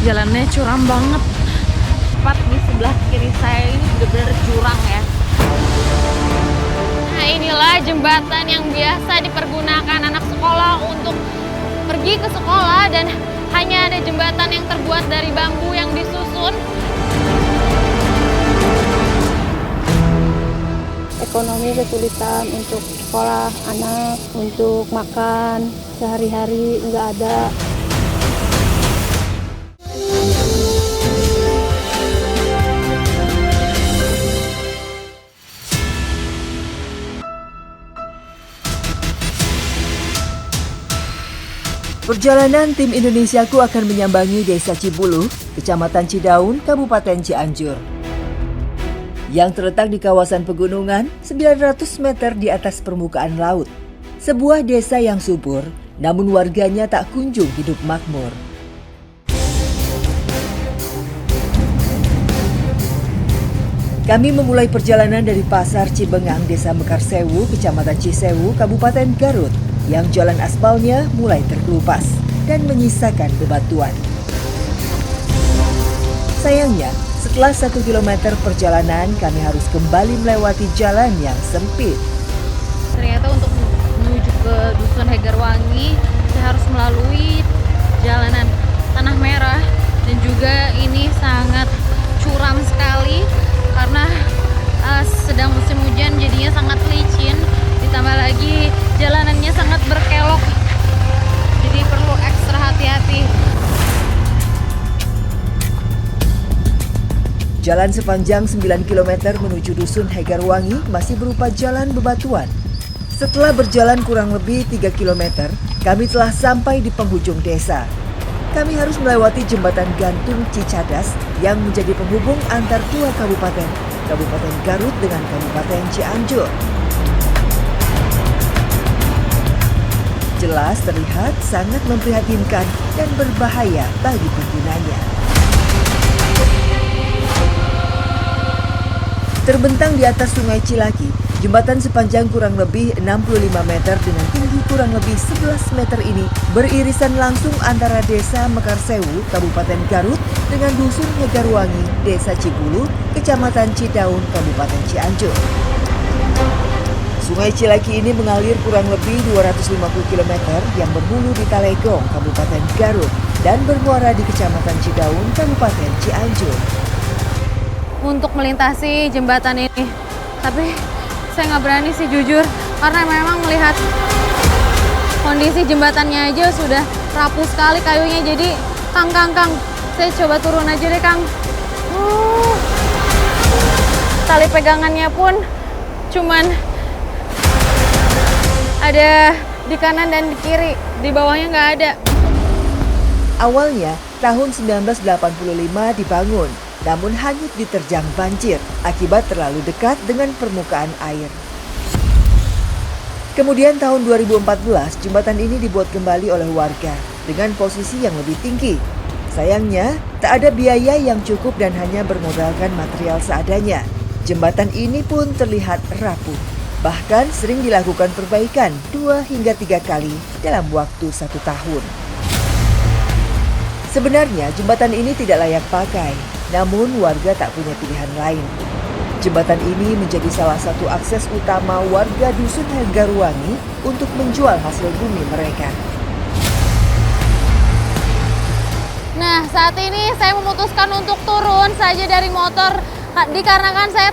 Jalannya curam banget. Tepat di sebelah kiri saya ini benar-benar jurang ya. Nah, inilah jembatan yang biasa dipergunakan anak sekolah untuk pergi ke sekolah, dan hanya ada jembatan yang terbuat dari bambu yang disusun. Ekonomi kesulitan untuk sekolah anak, untuk makan sehari-hari nggak ada. Perjalanan tim Indonesiaku akan menyambangi Desa Cibulu, Kecamatan Cidaun, Kabupaten Cianjur, yang terletak di kawasan pegunungan 900 meter di atas permukaan laut. Sebuah desa yang subur, namun warganya tak kunjung hidup makmur. Kami memulai perjalanan dari Pasar Cibengang, Desa Mekarsewu, Kecamatan Cisewu, Kabupaten Garut, yang jalan aspalnya mulai terkelupas dan menyisakan bebatuan. Sayangnya, setelah 1 kilometer perjalanan, kami harus kembali melewati jalan yang sempit. Ternyata untuk menuju ke Dusun Hegarwangi, saya harus melalui jalanan tanah merah, dan juga ini sangat curam sekali karena sedang musim hujan, jadinya sangat licin. Ditambah lagi jalanannya sangat berkelok, jadi perlu ekstra hati-hati. Jalan sepanjang 9 km menuju Dusun Hegarwangi masih berupa jalan bebatuan. Setelah berjalan kurang lebih 3 km, kami telah sampai di penghujung desa. Kami harus melewati jembatan gantung Cicadas yang menjadi penghubung antar dua kabupaten, Kabupaten Garut dengan Kabupaten Cianjur. Jelas terlihat sangat memprihatinkan dan berbahaya bagi penggunanya. Terbentang di atas Sungai Cilaki, jembatan sepanjang kurang lebih 65 meter dengan tinggi kurang lebih 11 meter ini beririsan langsung antara Desa Mekarsewu, Kabupaten Garut dengan Dusun Hegarwangi, Desa Cibulu, Kecamatan Cidaun, Kabupaten Cianjur. Sungai Cilaki ini mengalir kurang lebih 250 km yang berhulu di Talegong, Kabupaten Garut, dan bermuara di Kecamatan Cidaun, Kabupaten Cianjur. Untuk melintasi jembatan ini, tapi saya nggak berani sih jujur, karena memang melihat kondisi jembatannya aja sudah rapuh sekali kayunya. Jadi Kang, saya coba turun aja deh Kang. Tali pegangannya pun cuman ada di kanan dan di kiri, di bawahnya nggak ada. Awalnya, tahun 1985 dibangun, namun hanyut diterjang banjir akibat terlalu dekat dengan permukaan air. Kemudian tahun 2014, jembatan ini dibuat kembali oleh warga dengan posisi yang lebih tinggi. Sayangnya, tak ada biaya yang cukup dan hanya bermodalkan material seadanya. Jembatan ini pun terlihat rapuh. Bahkan sering dilakukan perbaikan 2 hingga 3 kali dalam waktu 1 tahun. Sebenarnya jembatan ini tidak layak pakai, namun warga tak punya pilihan lain. Jembatan ini menjadi salah satu akses utama warga Dusun Hegarwangi untuk menjual hasil bumi mereka. Nah, saat ini saya memutuskan untuk turun saja dari motor dikarenakan saya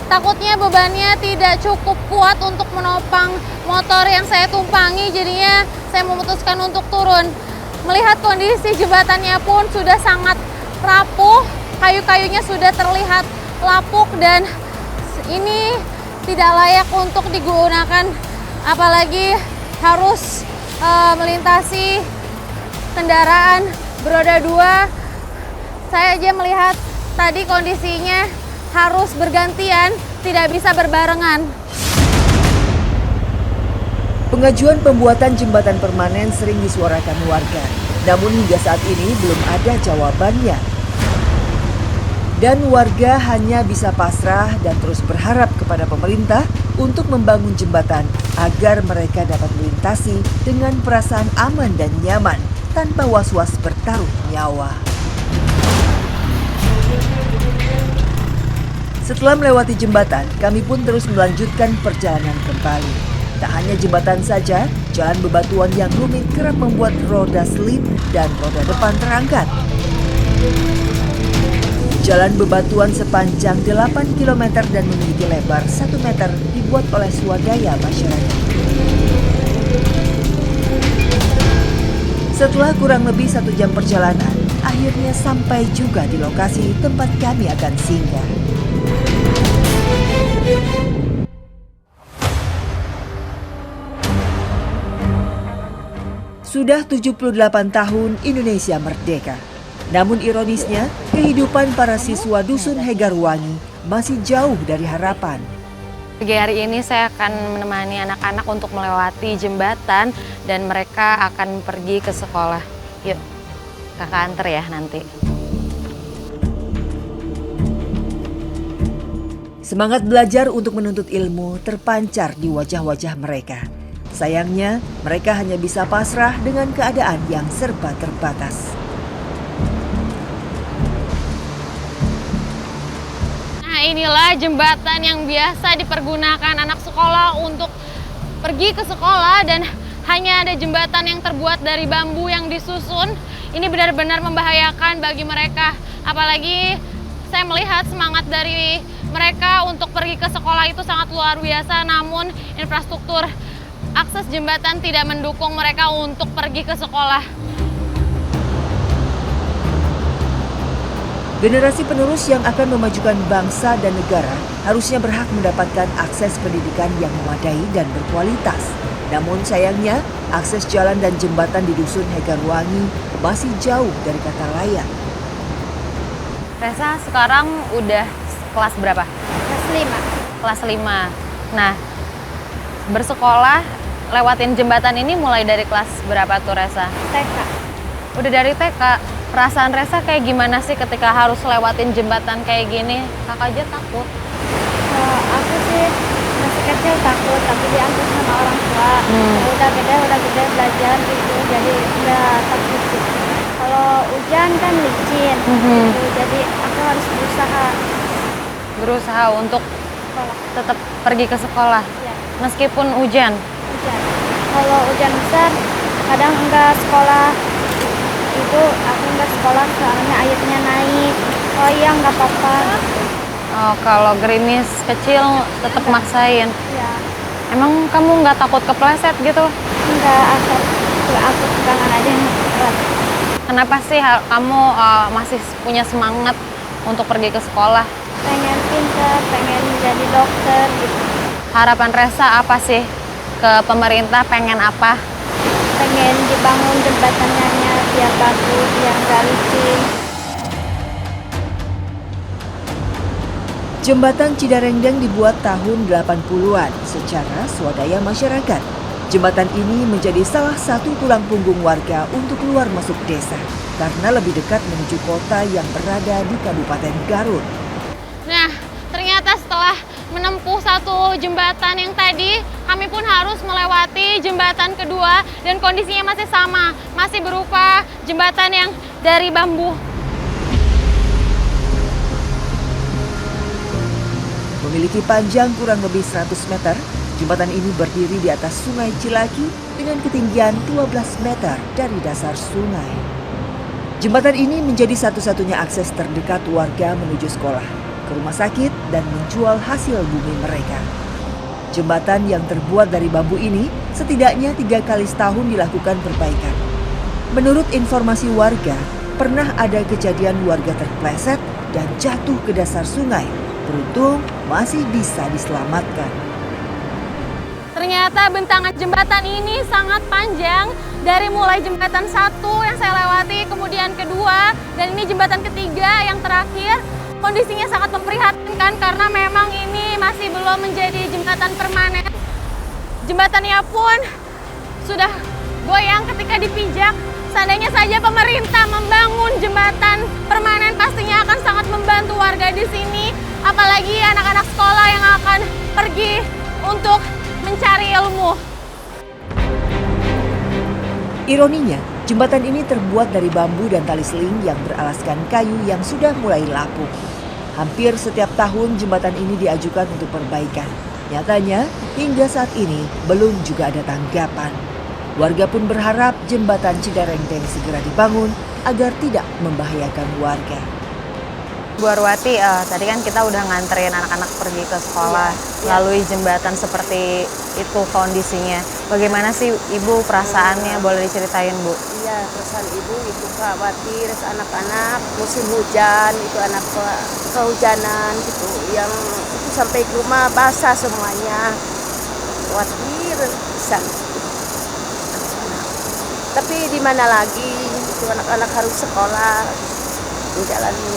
takutnya bebannya tidak cukup kuat untuk menopang motor yang saya tumpangi, jadinya saya memutuskan untuk turun. Melihat kondisi jembatannya pun sudah sangat rapuh, kayu-kayunya sudah terlihat lapuk dan ini tidak layak untuk digunakan, apalagi harus melintasi kendaraan beroda 2. Saya aja melihat tadi kondisinya harus bergantian, tidak bisa berbarengan. Pengajuan pembuatan jembatan permanen sering disuarakan warga, namun hingga saat ini belum ada jawabannya. Dan warga hanya bisa pasrah dan terus berharap kepada pemerintah untuk membangun jembatan agar mereka dapat melintasi dengan perasaan aman dan nyaman tanpa was-was bertaruh nyawa. Setelah melewati jembatan, kami pun terus melanjutkan perjalanan kembali. Tak hanya jembatan saja, jalan bebatuan yang rumit kerap membuat roda selip dan roda depan terangkat. Jalan bebatuan sepanjang 8 km dan memiliki lebar 1 meter dibuat oleh swadaya masyarakat. Setelah kurang lebih 1 jam perjalanan, akhirnya sampai juga di lokasi tempat kami akan singgah. Sudah 78 tahun Indonesia merdeka. Namun ironisnya, kehidupan para siswa Dusun Hegarwangi masih jauh dari harapan. Pagi hari ini saya akan menemani anak-anak untuk melewati jembatan dan mereka akan pergi ke sekolah. Yuk, kakak antar ya nanti. Semangat belajar untuk menuntut ilmu terpancar di wajah-wajah mereka. Sayangnya, mereka hanya bisa pasrah dengan keadaan yang serba terbatas. Nah, inilah jembatan yang biasa dipergunakan anak sekolah untuk pergi ke sekolah dan hanya ada jembatan yang terbuat dari bambu yang disusun. Ini benar-benar membahayakan bagi mereka. Apalagi saya melihat semangat dari mereka untuk pergi ke sekolah itu sangat luar biasa, namun infrastruktur akses jembatan tidak mendukung mereka untuk pergi ke sekolah. Generasi penerus yang akan memajukan bangsa dan negara harusnya berhak mendapatkan akses pendidikan yang memadai dan berkualitas. Namun sayangnya, akses jalan dan jembatan di Dusun Hegarwangi masih jauh dari kata layak. Resa sekarang udah kelas berapa? Kelas 5. Kelas 5. Nah, bersekolah lewatin jembatan ini mulai dari kelas berapa tuh Resa? TK. Udah dari TK. Perasaan Resa kayak gimana sih ketika harus lewatin jembatan kayak gini? Kakak aja takut. Aku sih masih kecil takut, tapi diantar sama orang tua. Udah gede belajar gitu, jadi udah takut gitu. Kalau hujan kan licin, gitu, jadi aku harus Berusaha untuk sekolah. tetap pergi ke sekolah, Ya, meskipun hujan. hujan. Kalau hujan besar, kadang enggak sekolah. Itu aku enggak sekolah soalnya airnya naik. Oh iya, nggak apa-apa. Oh, kalau gerimis kecil tetap maksain. Ya, Emang kamu nggak takut kepleset gitu? enggak, aku pegangan aja yang berat. Kenapa sih kamu masih punya semangat untuk pergi ke sekolah? Pengen pintar, pengen jadi dokter gitu. Harapan Resa apa sih ke pemerintah, pengen apa? Pengen dibangun jembatannya biar bagus, biar nggak licin. Jembatan Cidarengdeng dibuat tahun 80-an secara swadaya masyarakat. Jembatan ini menjadi salah satu tulang punggung warga untuk keluar masuk desa karena lebih dekat menuju kota yang berada di Kabupaten Garut. Nah, ternyata setelah menempuh satu jembatan yang tadi, kami pun harus melewati jembatan kedua dan kondisinya masih sama, masih berupa jembatan yang dari bambu. Memiliki panjang kurang lebih 100 meter, jembatan ini berdiri di atas Sungai Cilaki dengan ketinggian 12 meter dari dasar sungai. Jembatan ini menjadi satu-satunya akses terdekat warga menuju sekolah, ke rumah sakit, dan menjual hasil bumi mereka. Jembatan yang terbuat dari bambu ini setidaknya 3 kali setahun dilakukan perbaikan. Menurut informasi warga, pernah ada kejadian warga terpleset dan jatuh ke dasar sungai. Beruntung masih bisa diselamatkan. Ternyata bentangan jembatan ini sangat panjang, dari mulai jembatan 1 yang saya lewati, kemudian kedua, dan ini jembatan ketiga yang terakhir. Kondisinya sangat memprihatinkan karena memang ini masih belum menjadi jembatan permanen. Jembatannya pun sudah goyang ketika dipijak. Seandainya saja pemerintah membangun jembatan permanen, pastinya akan sangat membantu warga di sini. Apalagi anak-anak sekolah yang akan pergi untuk mencari ilmu. Ironinya, Jembatan ini terbuat dari bambu dan tali seling yang beralaskan kayu yang sudah mulai lapuk. Hampir setiap tahun jembatan ini diajukan untuk perbaikan. Nyatanya, hingga saat ini belum juga ada tanggapan. Warga pun berharap jembatan Cidarengdeng segera dibangun agar tidak membahayakan warga. Bu Arwati, tadi kan kita udah nganterin anak-anak pergi ke sekolah melalui jembatan seperti itu kondisinya. Bagaimana sih Ibu perasaannya? Boleh diceritain, Bu? Iya, perasaan ibu itu khawatir anak-anak musim hujan, itu anak kehujanan gitu, yang itu sampai ke rumah basah semuanya. Khawatir bisa. Tapi di mana lagi, itu anak-anak harus sekolah, menjalani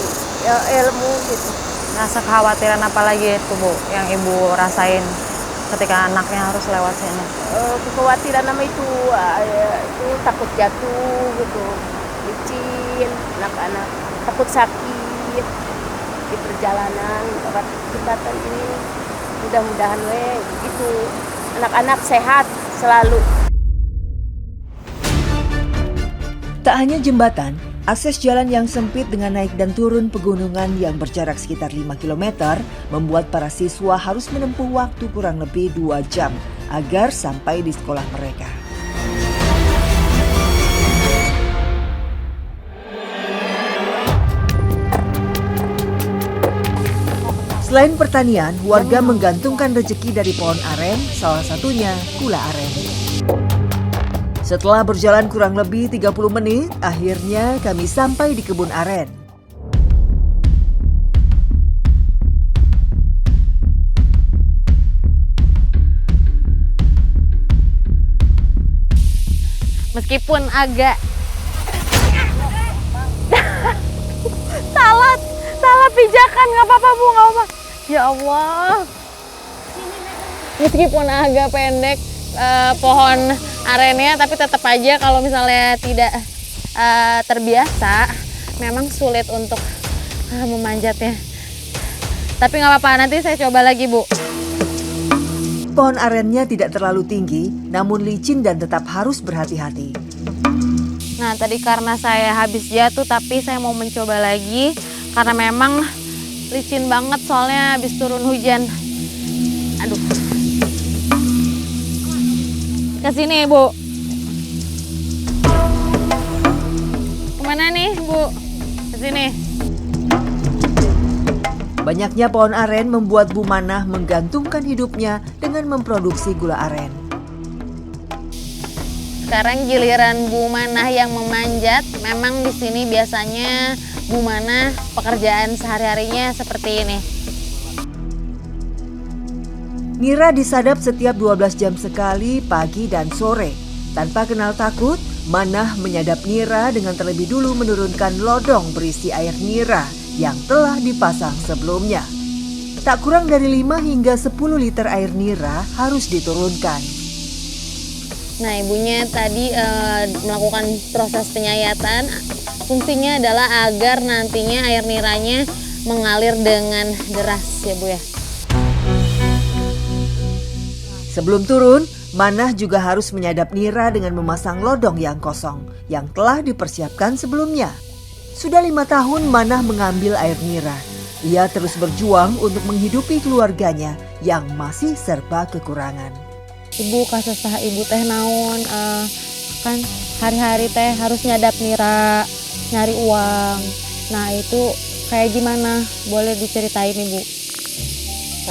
ilmu gitu. Rasa kekhawatiran apa lagi itu, Bu, yang Ibu rasain ketika anaknya harus lewat sini? Kekhawatiran nama itu takut jatuh gitu, licin, anak-anak takut sakit di perjalanan lewat jembatan ini. Mudah-mudahan itu anak-anak sehat selalu. Tak hanya jembatan, akses jalan yang sempit dengan naik dan turun pegunungan yang berjarak sekitar 5 km membuat para siswa harus menempuh waktu kurang lebih 2 jam agar sampai di sekolah mereka. Selain pertanian, warga menggantungkan rezeki dari pohon aren, salah satunya gula aren. Setelah berjalan kurang lebih 30 menit, akhirnya kami sampai di kebun aren. Meskipun agak salah pijakan, nggak apa-apa, Bu, nggak apa-apa. Ya Allah. Meskipun agak pendek pohon arennya, tapi tetap aja kalau misalnya tidak terbiasa, memang sulit untuk memanjatnya. Tapi nggak apa-apa, nanti saya coba lagi, Bu. Pohon arennya tidak terlalu tinggi, namun licin dan tetap harus berhati-hati. Nah, tadi karena saya habis jatuh, tapi saya mau mencoba lagi karena memang licin banget soalnya habis turun hujan. Aduh. Ke sini, Bu. Kemana nih, Bu? Ke sini. Banyaknya pohon aren membuat Bu Manah menggantungkan hidupnya dengan memproduksi gula aren. Sekarang giliran Bu Manah yang memanjat. Memang di sini biasanya Bu Manah pekerjaan sehari-harinya seperti ini. Nira disadap setiap 12 jam sekali pagi dan sore. Tanpa kenal takut, Manah menyadap Nira dengan terlebih dulu menurunkan lodong berisi air nira yang telah dipasang sebelumnya. Tak kurang dari 5 hingga 10 liter air nira harus diturunkan. Nah, ibunya tadi melakukan proses penyayatan. Fungsinya adalah agar nantinya air niranya mengalir dengan deras, ya, Bu, ya. Sebelum turun, Manah juga harus menyadap nira dengan memasang lodong yang kosong yang telah dipersiapkan sebelumnya. Sudah 5 tahun Manah mengambil air nira. Ia terus berjuang untuk menghidupi keluarganya yang masih serba kekurangan. Ibu kasesah ibu teh naon, kan hari-hari teh harus nyadap nira, nyari uang. Nah, itu kayak gimana? Boleh diceritain, Ibu?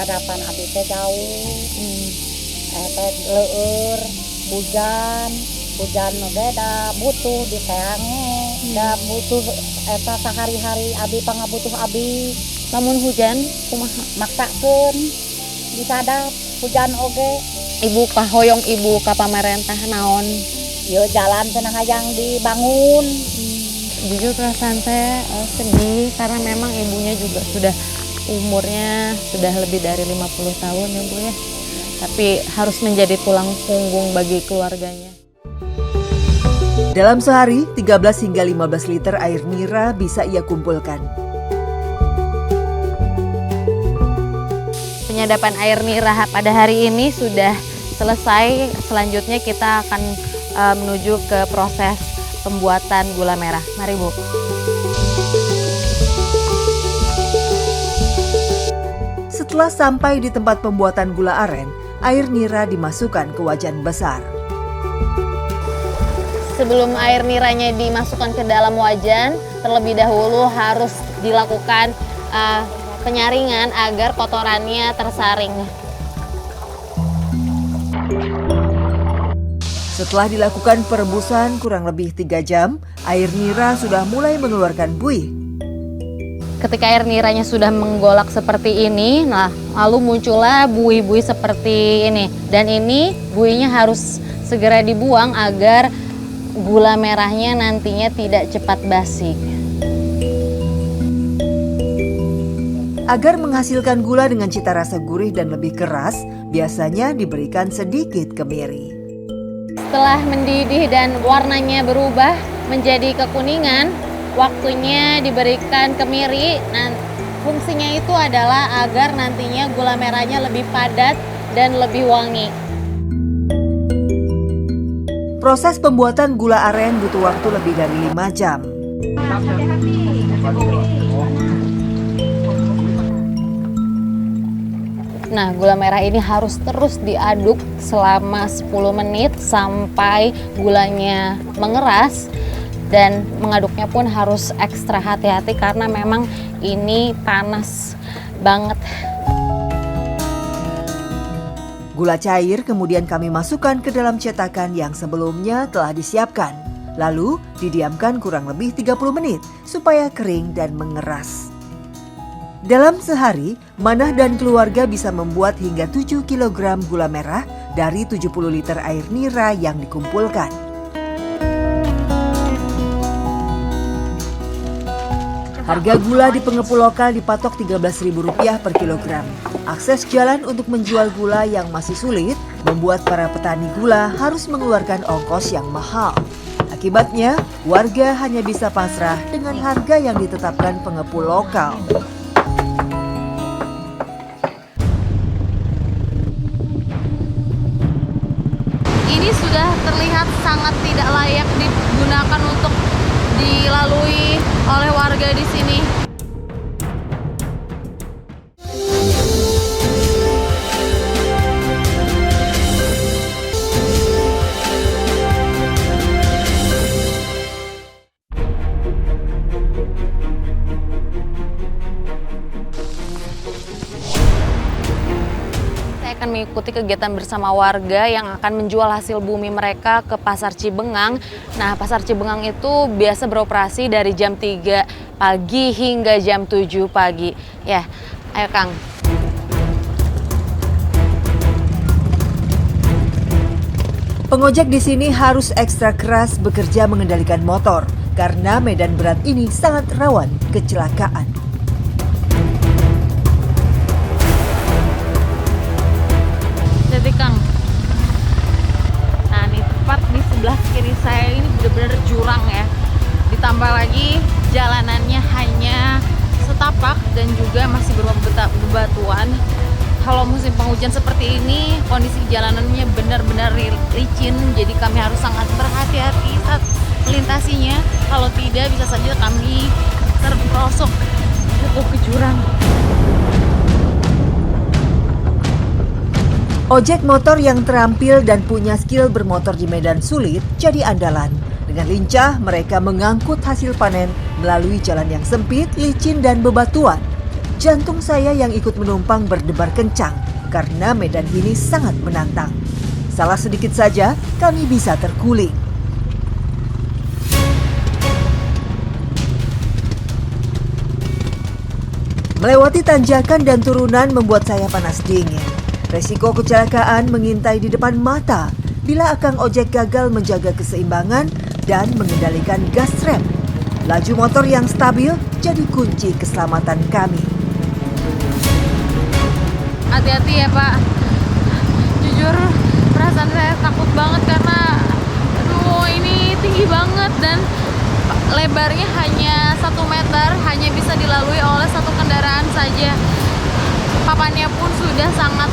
Hadapan abdi teh jauh. Teh leur, hujan oge da butuh diteange, da butuh eta sehari-hari abi pangabutuh abi. Lamun hujan kumaha? Maksakeun disadap hujan oge. Ibu kahoyong ibu ka pamarentah naon? Yo jalan cenah hayang dibangun. Jujur perasaan saya sedih karena memang ibunya juga sudah umurnya sudah lebih dari 50 tahun, ya, Bu, ya. Tapi harus menjadi tulang punggung bagi keluarganya. Dalam sehari, 13 hingga 15 liter air nira bisa ia kumpulkan. Penyadapan air nira pada hari ini sudah selesai. Selanjutnya kita akan menuju ke proses pembuatan gula merah. Mari Bu. Setelah sampai di tempat pembuatan gula aren, air nira dimasukkan ke wajan besar. Sebelum air niranya dimasukkan ke dalam wajan, terlebih dahulu harus dilakukan penyaringan agar kotorannya tersaring. Setelah dilakukan perebusan kurang lebih 3 jam, air nira sudah mulai mengeluarkan buih. Ketika air niranya sudah menggolak seperti ini, lalu muncullah buih-buih seperti ini. Dan ini buihnya harus segera dibuang agar gula merahnya nantinya tidak cepat basi. Agar menghasilkan gula dengan cita rasa gurih dan lebih keras, biasanya diberikan sedikit kemiri. Setelah mendidih dan warnanya berubah menjadi kekuningan, waktunya diberikan kemiri. Nah, fungsinya itu adalah agar nantinya gula merahnya lebih padat dan lebih wangi. Proses pembuatan gula aren butuh waktu lebih dari 5 jam. Nah, gula merah ini harus terus diaduk selama 10 menit sampai gulanya mengeras. Dan mengaduknya pun harus ekstra hati-hati karena memang ini panas banget. Gula cair kemudian kami masukkan ke dalam cetakan yang sebelumnya telah disiapkan. Lalu didiamkan kurang lebih 30 menit supaya kering dan mengeras. Dalam sehari, Manah dan keluarga bisa membuat hingga 7 kg gula merah dari 70 liter air nira yang dikumpulkan. Harga gula di pengepul lokal dipatok Rp13.000 per kilogram. Akses jalan untuk menjual gula yang masih sulit membuat para petani gula harus mengeluarkan ongkos yang mahal. Akibatnya, warga hanya bisa pasrah dengan harga yang ditetapkan pengepul lokal. Ini sudah terlihat sangat tidak layak digunakan untuk dilalui oleh warga di sini. Mengikuti kegiatan bersama warga yang akan menjual hasil bumi mereka ke Pasar Cibengang. Nah, Pasar Cibengang itu biasa beroperasi dari jam 3 pagi hingga jam 7 pagi. Ya, ayo Kang. Pengojek di sini harus ekstra keras bekerja mengendalikan motor karena medan berat ini sangat rawan kecelakaan. Kang. Nah, ini tepat di sebelah kiri saya ini benar-benar jurang ya. Ditambah lagi jalanannya hanya setapak dan juga masih berbatuan. Kalau musim penghujan seperti ini, kondisi jalanannya benar-benar licin, jadi kami harus sangat berhati-hati saat melintasinya. Kalau tidak, bisa saja kami terperosok ke jurang. Ojek motor yang terampil dan punya skill bermotor di medan sulit jadi andalan. Dengan lincah, mereka mengangkut hasil panen melalui jalan yang sempit, licin, dan bebatuan. Jantung saya yang ikut menumpang berdebar kencang karena medan ini sangat menantang. Salah sedikit saja, kami bisa terguling. Melewati tanjakan dan turunan membuat saya panas dingin. Resiko kecelakaan mengintai di depan mata bila akang ojek gagal menjaga keseimbangan dan mengendalikan gas rem. Laju motor yang stabil jadi kunci keselamatan kami. Hati-hati ya Pak. Jujur perasaan saya takut banget karena ini tinggi banget dan lebarnya hanya 1 meter, hanya bisa dilalui oleh 1 kendaraan saja. Papannya pun sudah sangat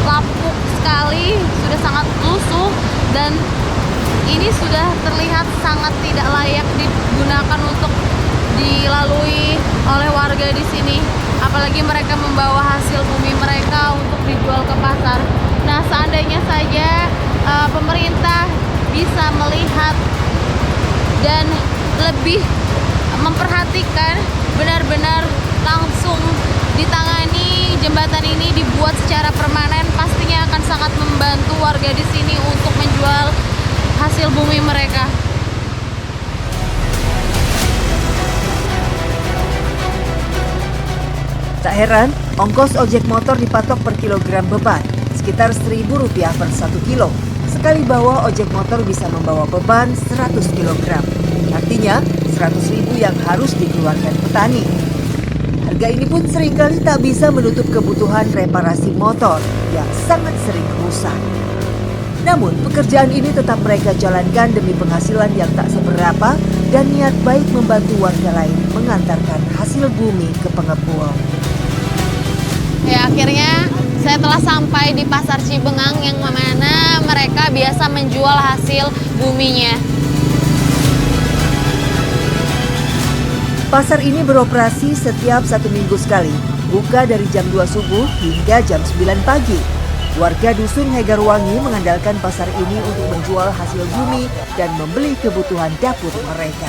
lapuk sekali, sudah sangat lusuh dan ini sudah terlihat sangat tidak layak digunakan untuk dilalui oleh warga di sini. Apalagi mereka membawa hasil bumi mereka untuk dijual ke pasar. Nah, seandainya saja pemerintah bisa melihat dan lebih memperhatikan, benar-benar langsung ditangani, jembatan ini dibuat secara permanen, pastinya akan sangat membantu warga di sini untuk menjual hasil bumi mereka. Tak heran, ongkos ojek motor dipatok per kilogram beban, sekitar Rp1.000 per 1 kilo. Sekali bawa, ojek motor bisa membawa beban 100 kg. Artinya, 100.000 yang harus dikeluarkan petani. Harga ini pun seringkali tak bisa menutup kebutuhan reparasi motor yang sangat sering rusak. Namun, pekerjaan ini tetap mereka jalankan demi penghasilan yang tak seberapa dan niat baik membantu warga lain mengantarkan hasil bumi ke pengepul. Ya, akhirnya saya telah sampai di Pasar Cibengang yang mana mereka biasa menjual hasil buminya. Pasar ini beroperasi setiap 1 minggu sekali, buka dari jam 2 subuh hingga jam 9 pagi. Warga Dusun Hegarwangi mengandalkan pasar ini untuk menjual hasil bumi dan membeli kebutuhan dapur mereka.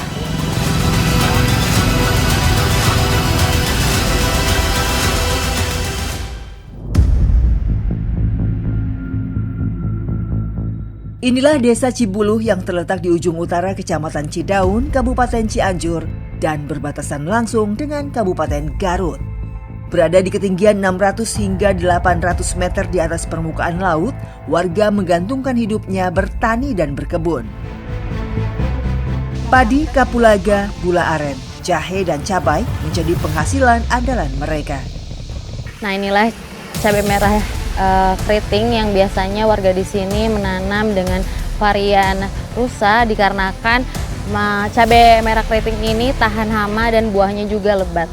Inilah Desa Cibuluh yang terletak di ujung utara Kecamatan Cidaun, Kabupaten Cianjur, dan berbatasan langsung dengan Kabupaten Garut. Berada di ketinggian 600 hingga 800 meter di atas permukaan laut, warga menggantungkan hidupnya bertani dan berkebun. Padi, kapulaga, gula aren, jahe, dan cabai menjadi penghasilan andalan mereka. Nah, inilah cabai merah keriting yang biasanya warga di sini menanam dengan varian rusa dikarenakan cabai merah keriting ini tahan hama dan buahnya juga lebat.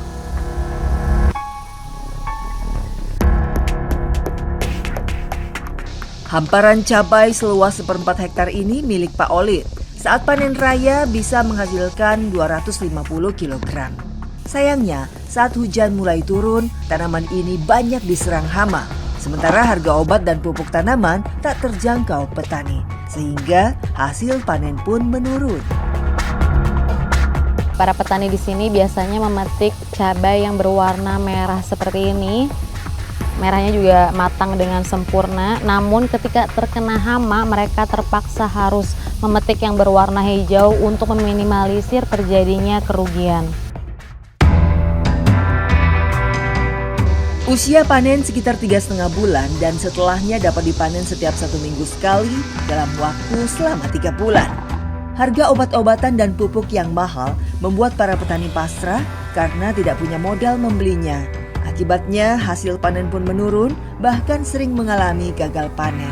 Hamparan cabai seluas 1/4 hektar ini milik Pak Olid. Saat panen raya bisa menghasilkan 250 kg. Sayangnya, saat hujan mulai turun, tanaman ini banyak diserang hama. Sementara harga obat dan pupuk tanaman tak terjangkau petani, sehingga hasil panen pun menurun. Para petani di sini biasanya memetik cabai yang berwarna merah seperti ini. Merahnya juga matang dengan sempurna, namun ketika terkena hama mereka terpaksa harus memetik yang berwarna hijau untuk meminimalisir terjadinya kerugian. Usia panen sekitar 3,5 bulan dan setelahnya dapat dipanen setiap 1 minggu sekali dalam waktu selama 3 bulan. Harga obat-obatan dan pupuk yang mahal membuat para petani pasrah karena tidak punya modal membelinya. Akibatnya hasil panen pun menurun, bahkan sering mengalami gagal panen.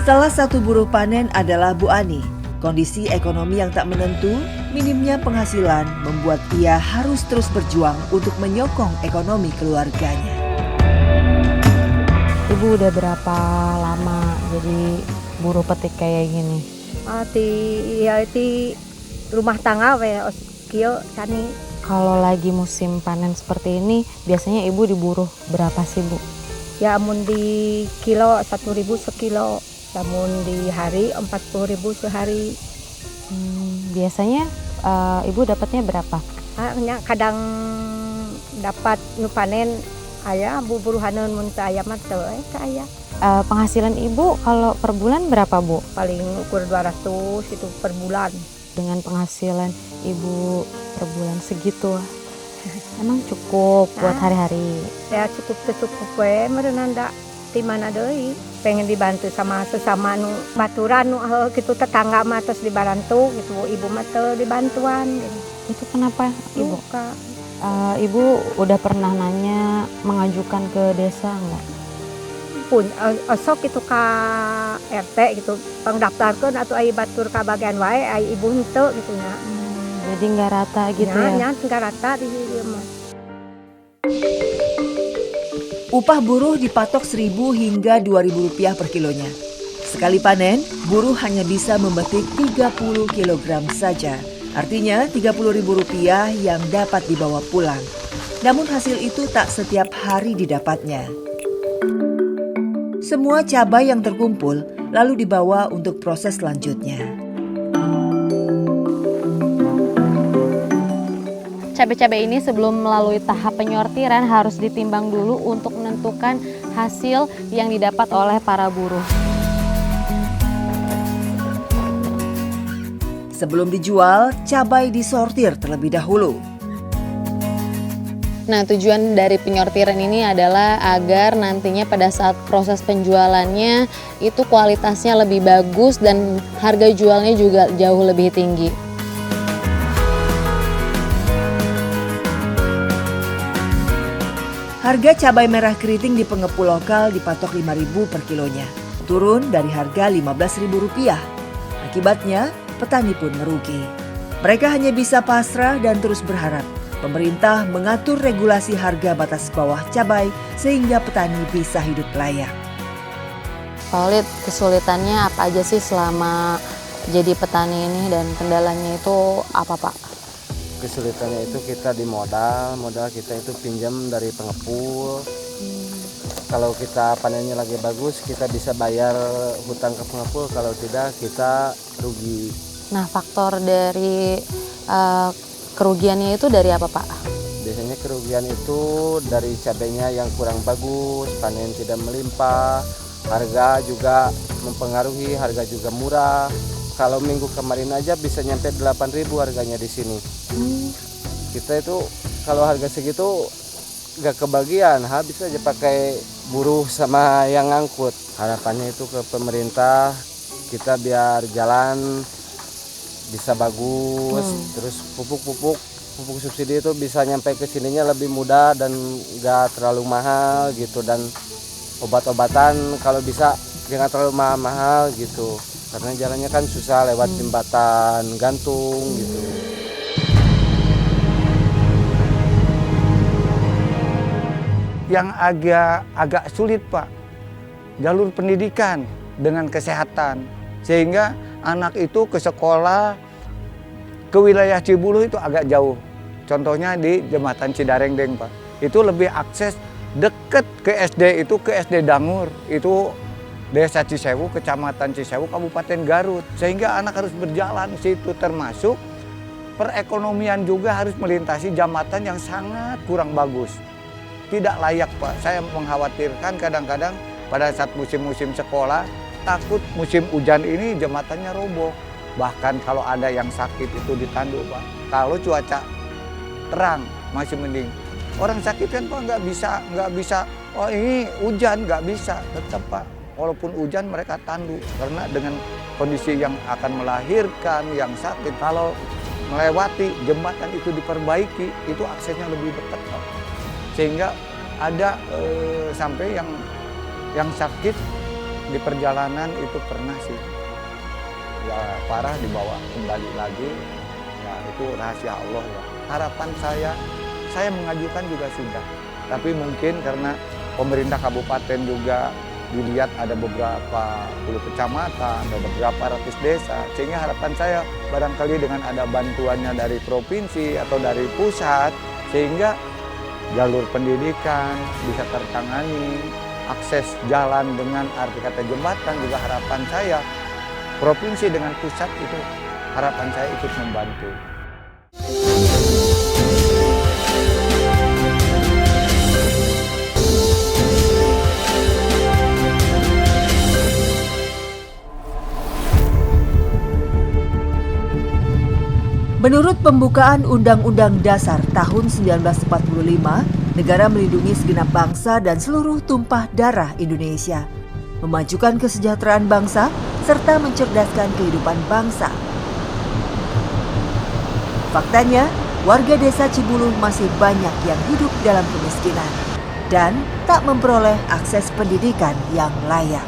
Salah satu buruh panen adalah Bu Ani. Kondisi ekonomi yang tak menentu, minimnya penghasilan membuat ia harus terus berjuang untuk menyokong ekonomi keluarganya. Ibu udah berapa lama jadi buruh petik kayak gini? Di rumah tangga kio tani. Kalau lagi musim panen seperti ini, biasanya ibu diburu berapa sih, Bu? Ya amun di kilo 1.000 sekilo, namun di hari 40.000 sehari. Biasanya ibu dapatnya berapa? Kadang dapat nu panen aya buburuhaneun mun teu aya mah teu aya. Penghasilan ibu kalau per bulan berapa, Bu? Paling ukur 200 itu per bulan. Dengan penghasilan ibu per bulan segitu, emang cukup buat hari-hari? Ya cukup we meureun da di mana deui. Pengen dibantu sama sesama nu baturan nu gitu tetangga mah terus dibantu gitu, ibu mah teu dibantuan gitu. Itu kenapa, Ibu? Ibu udah pernah nanya mengajukan ke desa enggak? Pun sok itu ka RT gitu pangdaftarkeun atuh aya batur ka bagian wae aya ibu henteu gitu nya. Jadi nggak rata gitu ya? Nya nggak rata di ieu mah. Upah buruh dipatok Rp1.000 hingga Rp2.000 per kilonya. Sekali panen, buruh hanya bisa memetik 30 kg saja. Artinya Rp30.000 yang dapat dibawa pulang. Namun hasil itu tak setiap hari didapatnya. Semua cabai yang terkumpul lalu dibawa untuk proses selanjutnya. Cabai-cabai ini sebelum melalui tahap penyortiran harus ditimbang dulu untuk menentukan hasil yang didapat oleh para buruh. Sebelum dijual, cabai disortir terlebih dahulu. Nah, tujuan dari penyortiran ini adalah agar nantinya pada saat proses penjualannya itu kualitasnya lebih bagus dan harga jualnya juga jauh lebih tinggi. Harga cabai merah keriting di pengepul lokal dipatok Rp5.000 per kilonya, turun dari harga Rp15.000. Akibatnya, petani pun merugi. Mereka hanya bisa pasrah dan terus berharap pemerintah mengatur regulasi harga batas bawah cabai sehingga petani bisa hidup layak. Valid, kesulitannya apa aja sih selama jadi petani ini dan kendalanya itu apa, Pak? Kesulitannya itu kita di modal kita itu pinjam dari pengepul. Kalau kita panennya lagi bagus, kita bisa bayar hutang ke pengepul, kalau tidak kita rugi. Nah, faktor dari kerugiannya itu dari apa, Pak? Biasanya kerugian itu dari cabainya yang kurang bagus, panen tidak melimpah, harga juga mempengaruhi, harga juga murah. Kalau minggu kemarin aja bisa nyampe 8.000 harganya di sini. Kita itu kalau harga segitu gak kebagian, habis aja pakai buruh sama yang ngangkut. Harapannya itu ke pemerintah, kita biar jalan bisa bagus, terus pupuk subsidi itu bisa nyampe ke sininya lebih mudah dan gak terlalu mahal gitu, dan obat-obatan kalau bisa jangan terlalu mahal-mahal gitu. Karena jalannya kan susah lewat jembatan gantung gitu. Yang agak sulit, Pak, jalur pendidikan dengan kesehatan, sehingga anak itu ke sekolah ke wilayah Cibulu itu agak jauh. Contohnya di Jembatan Cidarengdeng, Pak, itu lebih akses deket ke SD, itu ke SD Dangur, itu Desa Cisewu, Kecamatan Cisewu, Kabupaten Garut, sehingga anak harus berjalan situ, termasuk perekonomian juga harus melintasi jembatan yang sangat kurang bagus. Tidak layak, Pak. Saya mengkhawatirkan kadang-kadang pada saat musim-musim sekolah, takut musim hujan ini jembatannya roboh. Bahkan kalau ada yang sakit itu ditandu, Pak. Kalau cuaca terang masih mending. Orang sakit kan, Pak, nggak bisa. Oh ini hujan, nggak bisa. Tetap, Pak. Walaupun hujan mereka tandu karena dengan kondisi yang akan melahirkan, yang sakit, kalau melewati jembatan itu diperbaiki, itu aksesnya lebih dekat, Pak. Sehingga ada sampai yang sakit di perjalanan itu pernah sih, ya parah dibawa kembali lagi, ya itu rahasia Allah ya. Harapan saya mengajukan juga sudah, tapi mungkin karena pemerintah kabupaten juga dilihat ada beberapa puluh kecamatan, ada beberapa ratus desa, sehingga harapan saya barangkali dengan ada bantuannya dari provinsi atau dari pusat, sehingga jalur pendidikan bisa tertangani, akses jalan dengan arti kata jembatan juga harapan saya, provinsi dengan pusat itu harapan saya ikut membantu. Menurut pembukaan Undang-Undang Dasar tahun 1945, negara melindungi segenap bangsa dan seluruh tumpah darah Indonesia, memajukan kesejahteraan bangsa, serta mencerdaskan kehidupan bangsa. Faktanya, warga desa Cibulu masih banyak yang hidup dalam kemiskinan dan tak memperoleh akses pendidikan yang layak.